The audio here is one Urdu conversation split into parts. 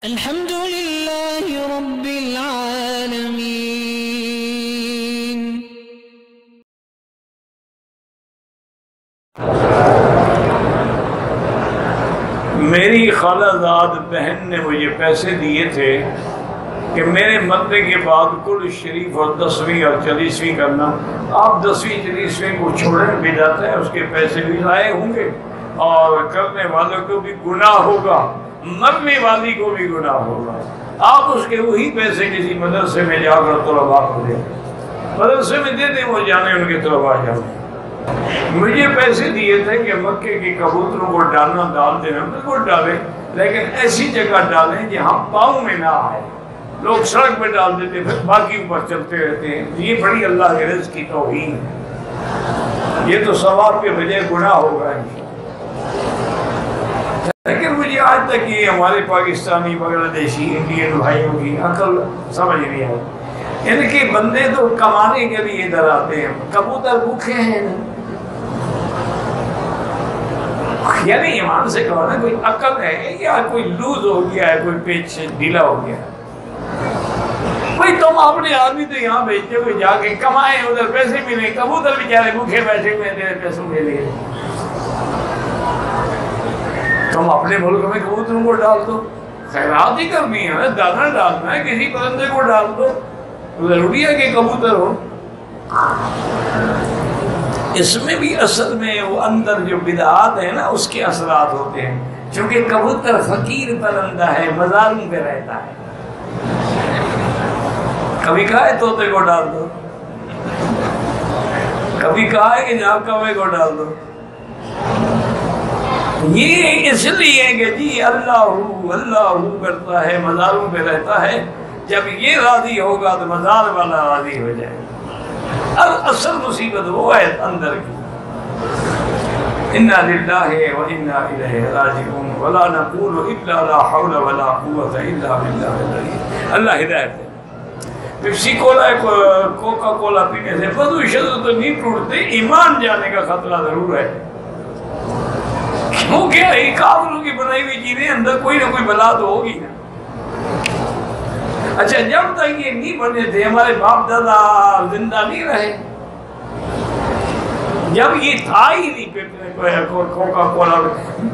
الحمد لله رب العالمين. میری خالہ زاد بہن نے مجھے پیسے دیے تھے کہ میرے مرنے کے بعد کل شریف اور 10ویں اور 40ویں کرنا. آپ 10ویں 40ویں کو چھوڑیں بھی جاتا ہے، اس کے پیسے بھی ضائع ہوں گے اور کرنے والوں کو بھی گناہ ہوگا، مرنے والی کو بھی گناہ ہوگا. آپ اس کے وہی پیسے کسی مدرسے میں جا کر طلباء کو دیں، مدرسے میں دے دیں، وہ جانے ان کے طلباء جانے. مجھے پیسے دیے تھے کہ مکے کے کبوتروں کو ڈالنا ڈال دینا، بالکل ڈالیں، لیکن ایسی جگہ ڈالیں جہاں پاؤں میں نہ آئے. لوگ سڑک پہ ڈال دیتے پھر باقی اوپر چلتے رہتے ہیں. یہ بڑی اللہ کے رزق کی توہین ہے، یہ تو ثواب کے بجائے گناہ ہوگا. لیکن مجھے آج تک یہ ہمارے پاکستانی بنگلہ دیشی انڈین بھائیوں کی عقل سمجھ نہیں آئی. ان کے بندے تو کمانے کے لیے ادھر آتے ہیں، کبوتر بھوکے ہیں. یعنی ایمان سے کہو نا، کوئی عقل ہے یا کوئی لوز ہو گیا ہے، کوئی پیچ ڈھیلا ہو گیا. کوئی تم اپنے آدمی تو یہاں بھیجتے ہوئے جا کے کمائے، ادھر پیسے بھی نہیں، کبوتر بیچارے بھوکے بیٹھے ہوئے تیرے پیسوں کے لیے. تم اپنے ملک میں کبوتروں کو ڈال دو، خیرات ہی کرنی ہے، دانا ڈالنا ہے، کسی پرندے کو ڈال دو، ضروری ہے کہ کبوتر ہو. اس میں بھی اصل میں وہ اندر جو بدعات ہیں نا، اس کے اثرات ہوتے ہیں. چونکہ کبوتر فقیر پرندہ ہے، مزاروں پہ رہتا ہے. کبھی کہا ہے طوطے کو ڈال دو، کبھی کہا ہے کہ جناب کوے کو ڈال دو. یہ اس لیے کہ جی اللہ کرتا ہے، مزاروں پہ رہتا ہے. جب یہ راضی ہوگا تو مزار والا راضی ہو جائے. اب اصل مصیبت وہ ہے اندر کی. انا للہ و انا الیہ راجعون ولا نقول الا لا حول ولا قوة الا باللہ العلی. اللہ ہدایت دے. پیپسی کوکا کولا پینے سے وضو شضو تو نہیں ٹوٹتے، ایمان جانے کا خطرہ ضرور ہے. کیونکہ کافروں کی بنائی ہوئی چیزیں اندر کوئی نہ کوئی بلا تو ہوگی نا. اچھا، جب تک یہ نہیں بنے تھے، ہمارے باپ دادا زندہ نہیں رہے، جب یہ تھا ہی نہیں کوکا کولا،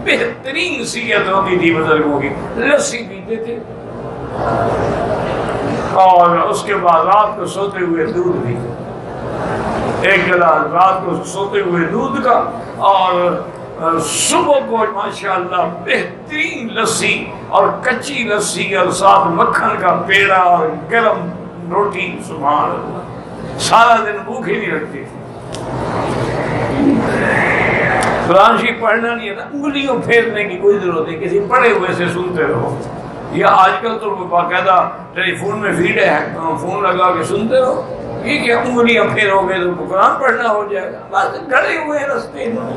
بہترین صحت ہوتی تھی بزرگوں کی. لسی پیتے تھے اور اس کے بعد رات کو سوتے ہوئے دودھ بھی، ایک گلاس رات کو سوتے ہوئے دودھ کا، اور صبح کو ماشاءاللہ بہترین لسی اور کچی لسی اور ساتھ مکھن کا پیڑا اور گرم روٹی. سبحان اللہ، سارا دن بھوکے نہیں رکھتے تھے. قرآن شریف پڑھنا نہیں ہے نا، انگلیوں پھیرنے کی کوئی ضرورت نہیں، کسی پڑھے ہوئے سے سنتے رہو. یا آج کل تو باقاعدہ ٹیلی فون میں فیڈ ہے، فون لگا کے سنتے رہو. یہ کیا انگلیاں پھیرو گے تو قرآن پڑھنا ہو جائے گا؟ بس گھڑے ہوئے رستے میں.